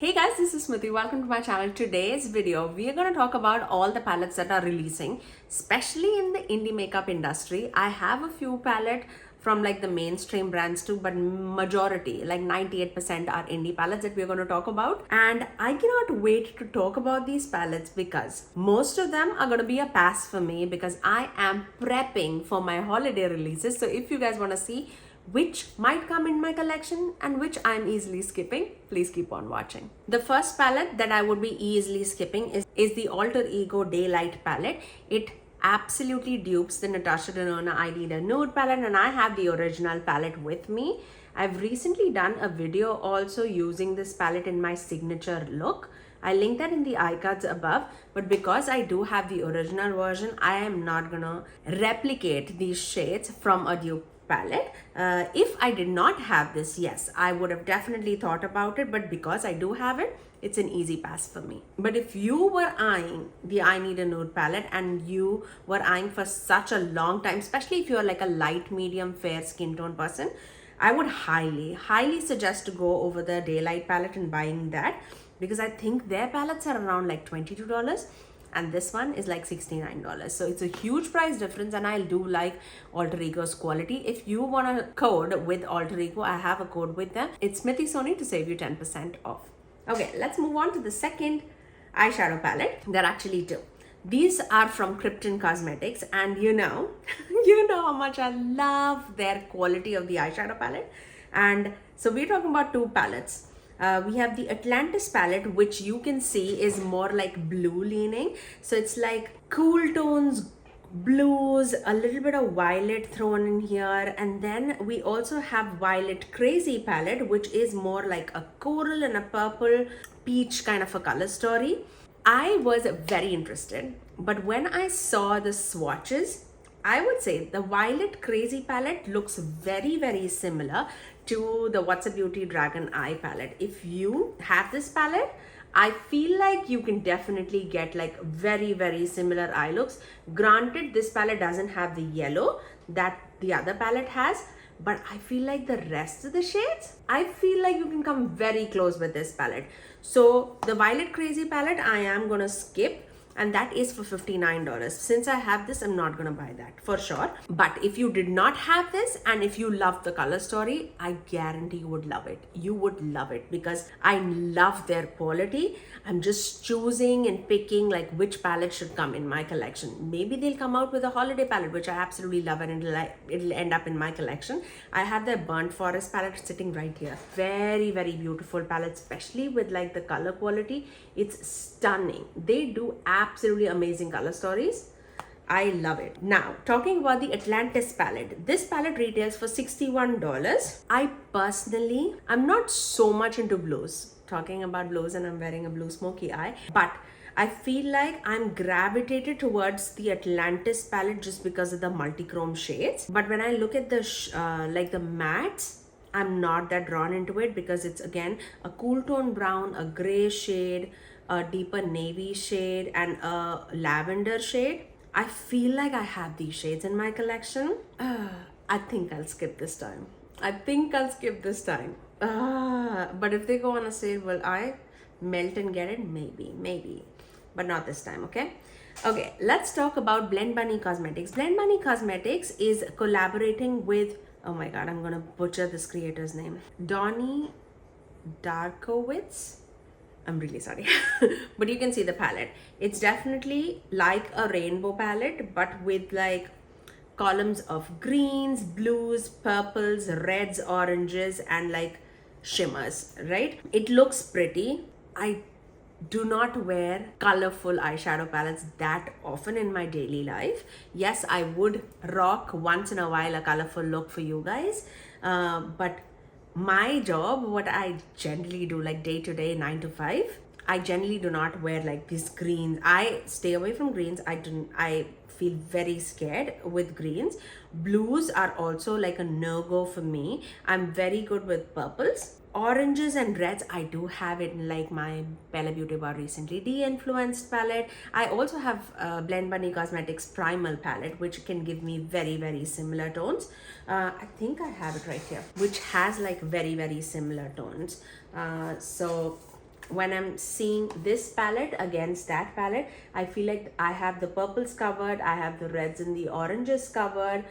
Hey guys, this is Smithy. Welcome to my channel. Today's video, we are going to talk about all the palettes that are releasing, especially in the indie makeup industry. I have a few palette from like the mainstream brands too, but majority, like 98% are indie palettes that we're going to talk about. And I cannot wait to talk about these palettes because most of them are going to be a pass for me because I am prepping for my holiday releases. So if you guys want to see which might come in my collection and which I'm easily skipping, please keep on watching. The first palette that I would be easily skipping is the Alter Ego Daylight palette. It absolutely dupes the Natasha Denona I Need a Nude palette, and I have the original palette with me. I've recently done a video also using this palette in my signature look. I link that in the iCards above, but because I do have the original version, I am not gonna replicate these shades from a dupe palette. If I did not have this, yes, I would have definitely thought about it, but because I do have it, it's an easy pass for me. But if you were eyeing the I Need a Nude palette and you were eyeing for such a long time, especially if you're like a light, medium, fair skin tone person, I would highly suggest to go over the Daylight palette and buying that, because I think their palettes are around like $22 and this one is like $69. So it's a huge price difference, and I do like Alter Ego's quality. If you want a code with Alter Ego, I have a code with them. It's Smithy Sony to save you 10% off. Okay, let's move on to the second eyeshadow palette. There are actually two. These are from Krypton Cosmetics, and you know how much I love their quality of the eyeshadow palette. And so we're talking about two palettes. We have the Atlantis palette, which you can see is more like blue leaning. So it's like cool tones, blues, a little bit of violet thrown in here. And then we also have Violet Crazy palette, which is more like a coral and a purple peach kind of a color story. I was very interested, but when I saw the swatches, I would say the Violet Crazy palette looks very similar to the What's a Beauty Dragon Eye palette. If you have this palette, I feel like you can definitely get like very similar eye looks. Granted, this palette doesn't have the yellow that the other palette has, but I feel like the rest of the shades, I feel like you can come very close with this palette. So the Violet Crazy palette, I am gonna skip, and that is for $59. Since I have this, I'm not gonna buy that for sure. But if you did not have this and if you love the color story, I guarantee you would love it. You would love it because I love their quality. I'm just choosing and picking like which palette should come in my collection. Maybe they'll come out with a holiday palette, which I absolutely love, and it'll end up in my collection. I have their Burnt Forest palette sitting right here. Very beautiful palette, especially with like the color quality. It's stunning. They do absolutely amazing color stories. I love it. Now, talking about the Atlantis palette. This palette retails for $61. I personally, I'm not so much into blues. Talking about blues, and I'm wearing a blue smoky eye. But I feel like I'm gravitated towards the Atlantis palette just because of the multi-chrome shades. But when I look at the like the mattes, I'm not that drawn into it because it's again a cool tone brown, a gray shade, a deeper navy shade, and a lavender shade. I feel like I have these shades in my collection. I think I'll skip this time. But if they go on a sale, will I melt and get it? Maybe. But not this time, okay? Okay, let's talk about Blend Bunny Cosmetics. Blend Bunny Cosmetics is collaborating with, oh my god, I'm gonna butcher this creator's name. Donnie Darkowitz. I'm really sorry. But you can see the palette. It's definitely like a rainbow palette, but with like columns of greens, blues, purples, reds, oranges, and like shimmers, right? It looks pretty. I do not wear colorful eyeshadow palettes that often in my daily life. Yes, I would rock once in a while a colorful look for you guys, but my job, what I generally do like day to day, 9 to 5, I generally do not wear like these greens. I stay away from greens. I feel very scared with greens. Blues are also like a no-go for me. I'm very good with purples. Oranges and reds, I do have it in like my Bella Beauty Bar Recently De-Influenced palette. I also have Blend Bunny Cosmetics Primal palette, which can give me very similar tones. I think I have it right here, which has like very similar tones. So when I'm seeing this palette against that palette, I feel like I have the purples covered, I have the reds and the oranges covered.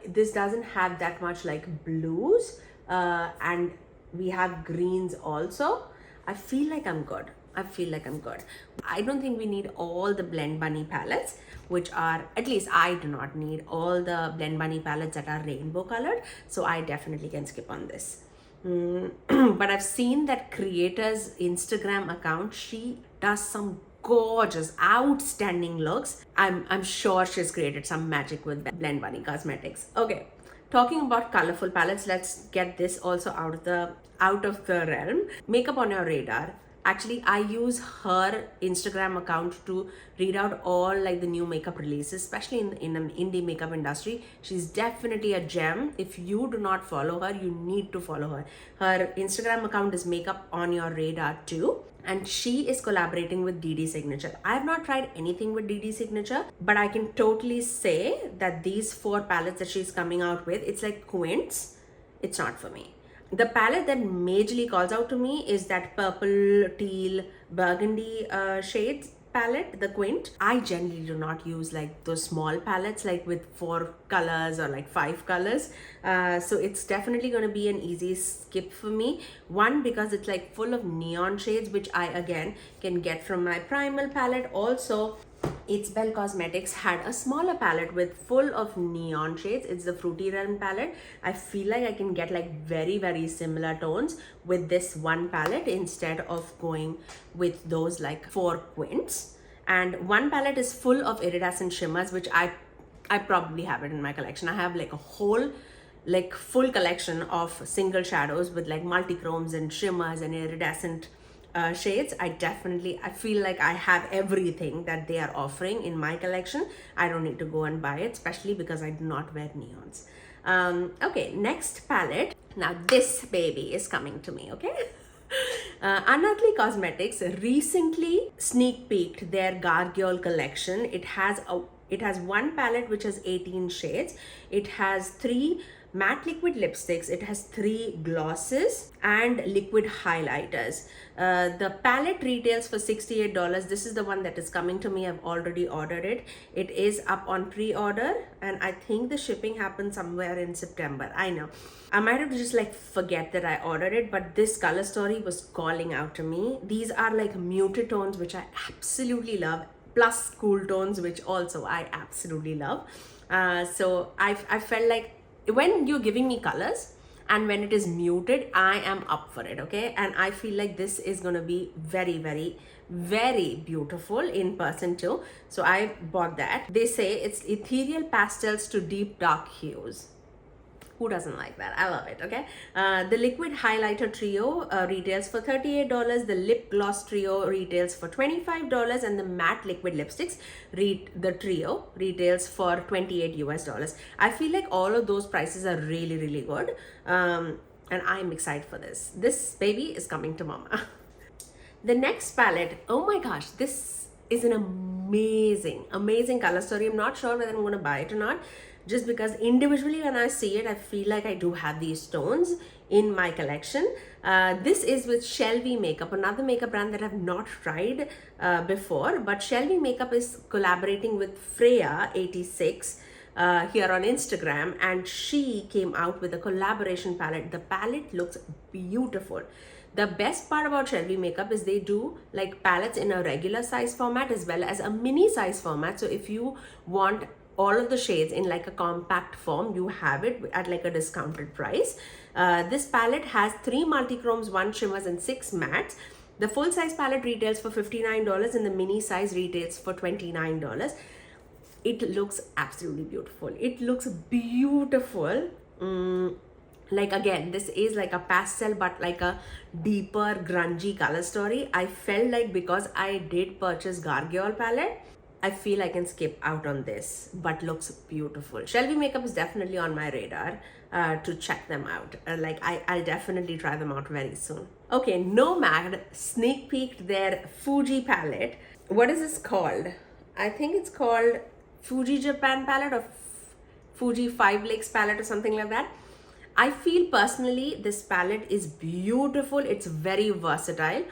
This doesn't have that much like blues, and we have greens also. I feel like I'm good. I feel like I'm good. I don't think we need all the Blend Bunny palettes, which are, at least I do not need all the Blend Bunny palettes that are rainbow colored. So I definitely can skip on this. But I've seen that creator's Instagram account, she does some gorgeous, outstanding looks. I'm sure she's created some magic with Blend Bunny Cosmetics. Okay, talking about colorful palettes, let's get this also out of the realm. Makeup on Your Radar. Actually, I use her Instagram account to read out all like the new makeup releases, especially in an indie makeup industry. She's definitely a gem. If you do not follow her, you need to follow her. Her Instagram account is Makeup on Your Radar too. And she is collaborating with DD Signature. I have not tried anything with DD Signature, but I can totally say that these 4 palettes that she's coming out with, it's like quints. It's not for me. The palette that majorly calls out to me is that purple, teal, burgundy shades palette, the Quint. I generally do not use like those small palettes like with 4 colors or like 5 colors. So it's definitely going to be an easy skip for me. One, because it's like full of neon shades, which I again can get from my Primal palette. Also, It's Belle Cosmetics had a smaller palette with full of neon shades. It's the Fruity Realm palette. I feel like I can get like very similar tones with this one palette instead of going with those like 4 quints. And one palette is full of iridescent shimmers, which I probably have it in my collection. I have like a whole like full collection of single shadows with like multi-chromes and shimmers and iridescent shades. I feel like I have everything that they are offering in my collection. I don't need to go and buy it, especially because I do not wear neons. Okay, next palette. Now this baby is coming to me, okay? Unearthly Cosmetics recently sneak peeked their Gargoyle collection. It has one palette which has 18 shades. It has 3 matte liquid lipsticks, it has 3 glosses and liquid highlighters. The palette retails for $68. This is the one that is coming to me. I've already ordered it. It is up on pre-order and I think the shipping happened somewhere in September. I know I might have just like forget that I ordered it, but this color story was calling out to me. These are like muted tones, which I absolutely love, plus cool tones, which also I absolutely love. So I felt like when you're giving me colors and when it is muted, I am up for it, okay? And I feel like this is gonna be very beautiful in person too. So I bought that. They say it's ethereal pastels to deep dark hues. Who doesn't like that? I love it, okay? The liquid highlighter trio retails for $38. The lip gloss trio retails for $25. And the matte liquid lipsticks, the trio retails for $28 US. I feel like all of those prices are really good. And I'm excited for this. This baby is coming to mama. The next palette, oh my gosh, this is an amazing color story. I'm not sure whether I'm going to buy it or not, just because individually when I see it, I feel like I do have these tones in my collection. This is with Shelby Makeup, another makeup brand that I've not tried before, but Shelby Makeup is collaborating with Freya86 here on Instagram, and she came out with a collaboration palette. The palette looks beautiful. The best part about Shelby Makeup is they do like palettes in a regular size format as well as a mini size format. So if you want all of the shades in like a compact form, you have it at like a discounted price. This palette has 3 multi-chromes, 1 shimmers and 6 mattes. The full size palette retails for $59 and the mini size retails for $29. It looks absolutely beautiful. It looks beautiful. Like again, this is like a pastel but like a deeper grungy color story. I felt like because I did purchase Gargoyle palette, I feel I can skip out on this, but looks beautiful. Shelby Makeup is definitely on my radar to check them out. I'll definitely try them out very soon. Okay, Nomad sneak peeked their Fuji palette. What is this called? I think it's called Fuji Japan palette or Fuji 5 Lakes palette or something like that. I feel personally this palette is beautiful. It's very versatile.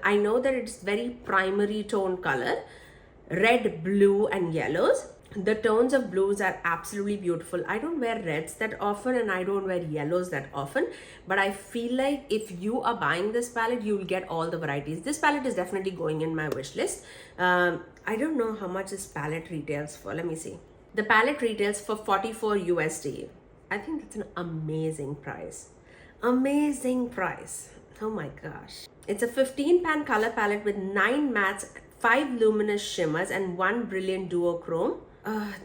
I know that it's very primary tone color, red, blue and yellows. The tones of blues are absolutely beautiful. I don't wear reds that often and I don't wear yellows that often, but I feel like if you are buying this palette, you will get all the varieties. This palette is definitely going in my wish list. I don't know how much this palette retails for. Let me see. The palette retails for 44 USD. I think that's an amazing price. Amazing price. Oh my gosh. It's a 15 pan color palette with 9 mattes, 5 luminous shimmers and 1 brilliant duochrome.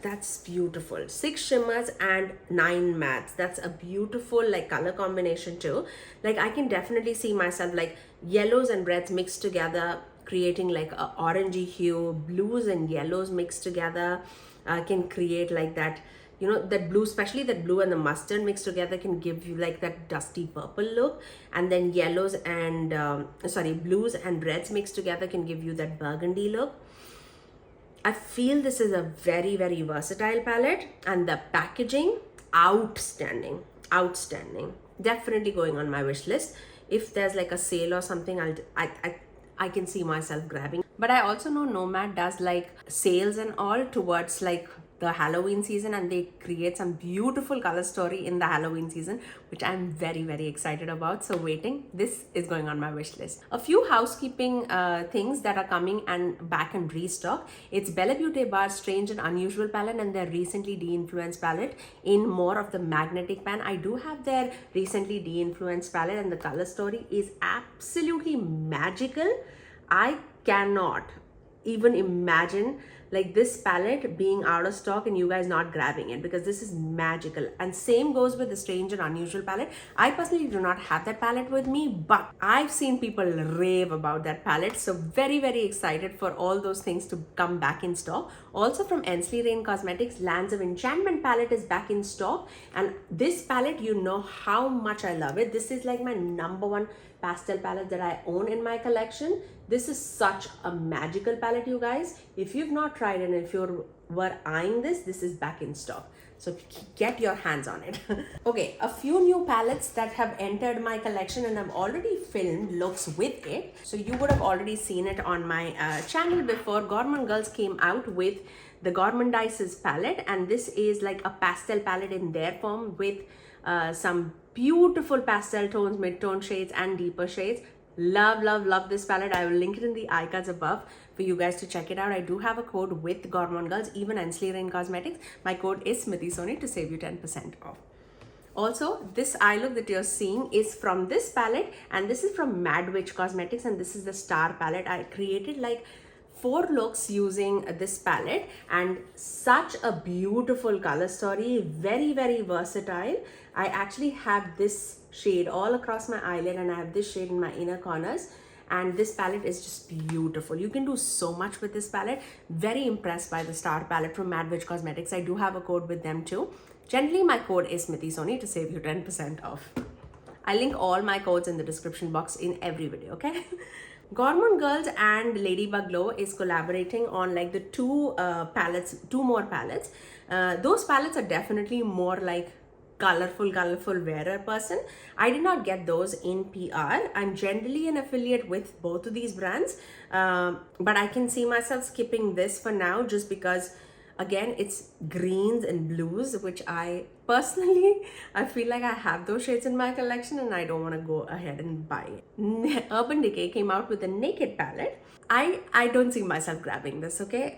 That's beautiful. 6 shimmers and 9 mattes. That's a beautiful like color combination too. Like I can definitely see myself like yellows and reds mixed together, creating like a orangey hue. Blues and yellows mixed together can create like that, you know, that blue, especially that blue and the mustard mixed together can give you like that dusty purple look. And then yellows and blues and reds mixed together can give you that burgundy look. I feel this is a very, very versatile palette, and the packaging, outstanding, outstanding. Definitely going on my wish list. If there's like a sale or something, I can see myself grabbing. But I also know Nomad does like sales and all towards like the Halloween season, and they create some beautiful color story in the Halloween season, which I'm very, very excited about. So waiting, this is going on my wish list. A few housekeeping things that are coming and back in restock. It's Bella Beauty Bar's Strange and Unusual palette and their recently de-influenced palette in more of the magnetic pan. I do have their recently de-influenced palette and the color story is absolutely magical. I cannot even imagine like this palette being out of stock and you guys not grabbing it, because this is magical. And same goes with the Strange and Unusual palette. I personally do not have that palette with me, but I've seen people rave about that palette. So very, very excited for all those things to come back in stock. Also from Ensley Rain Cosmetics, Lands of Enchantment palette is back in stock. And this palette, you know how much I love it. This is like my #1 pastel palette that I own in my collection. This is such a magical palette, you guys. If you've not tried it and if you were eyeing this, this is back in stock. So get your hands on it. Okay, a few new palettes that have entered my collection and I've already filmed looks with it. So you would have already seen it on my channel before. Gourmand Girls came out with the Gourmandises palette, and this is like a pastel palette in their form with some beautiful pastel tones, mid-tone shades and deeper shades. Love, love, love this palette. I will link it in the eye cards above for you guys to check it out. I do have a code with Gourmand Girls, even Ensley Rain Cosmetics. My code is SMITHYSONY to save you 10% off. Also, this eye look that you're seeing is from this palette, and this is from Mad Witch Cosmetics, and this is the Star palette. I created like 4 looks using this palette, and such a beautiful color story, very, very versatile. I actually have this shade all across my eyelid and I have this shade in my inner corners, and this palette is just beautiful. You can do so much with this palette. Very impressed by the Star palette from Mad Witch Cosmetics. I do have a code with them too. Generally, my code is SMITHYSONY to save you 10% off. I link all my codes in the description box in every video, okay? Gourmand Girls and Ladybug Glow is collaborating on like the two more palettes. Those palettes are definitely more like colorful wearer person. I did not get those in PR. I'm generally an affiliate with both of these brands, but I can see myself skipping this for now just because again it's greens and blues, which I personally feel like I have those shades in my collection and I don't want to go ahead and buy it. Urban Decay came out with a Naked palette. I don't see myself grabbing this, okay?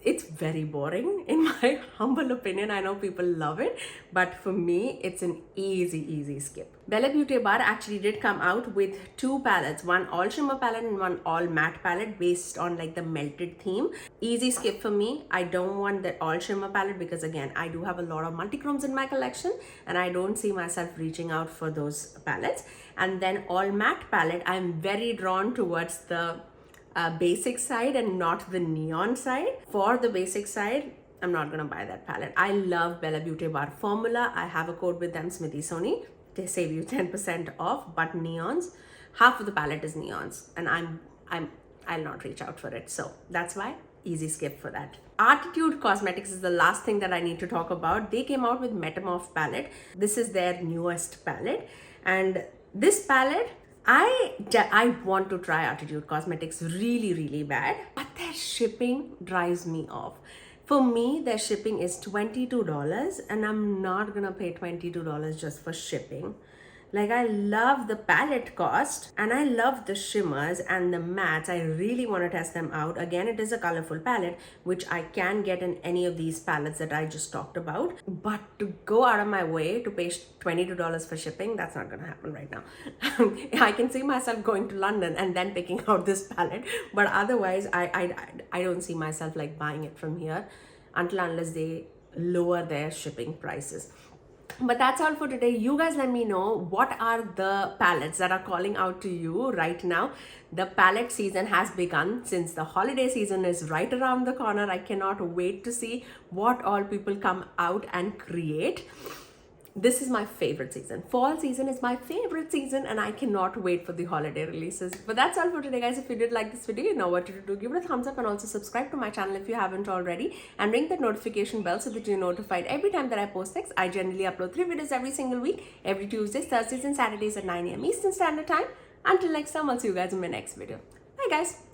It's very boring in my humble opinion. I know people love it, but for me, it's an easy skip. Bella Beauty Bar actually did come out with 2 palettes, one all shimmer palette and one all matte palette based on like the melted theme. Easy skip for me. I don't want the all shimmer palette because again, I do have a lot of multichromes in my collection and I don't see myself reaching out for those palettes. And then all matte palette, I'm very drawn towards the basic side and not the neon side. For the basic side, I'm not gonna buy that palette. I love Bella Beauty Bar formula. I have a code with them, Smithy Sony. They save you 10% off, but neons, half of the palette is neons, and I'll not reach out for it. So that's why easy skip for that. Artitude Cosmetics is the last thing that I need to talk about. They came out with Metamorph palette. This is their newest palette, and this palette, I want to try Attitude Cosmetics really bad, but their shipping drives me off. For me, their shipping is $22, and I'm not gonna pay $22 just for shipping. Like, I love the palette cost and I love the shimmers and the mattes. I really want to test them out. Again, it is a colorful palette, which I can get in any of these palettes that I just talked about. But to go out of my way to pay $22 for shipping, that's not going to happen right now. I can see myself going to London and then picking out this palette. But otherwise, I don't see myself like buying it from here unless they lower their shipping prices. But that's all for today. You guys let me know what are the palettes that are calling out to you right now. The palette season has begun since the holiday season is right around the corner. I cannot wait to see what all people come out and create. This is my favorite season. Fall season is my favorite season, and I cannot wait for the holiday releases. But that's all for today, guys. If you did like this video, you know what to do. Give it a thumbs up and also subscribe to my channel if you haven't already, and ring that notification bell so that you're notified every time that I post next. I generally upload 3 videos every single week, every Tuesdays, Thursdays, and Saturdays at 9 a.m. Eastern Standard Time. Until next time, I'll see you guys in my next video. Bye, guys.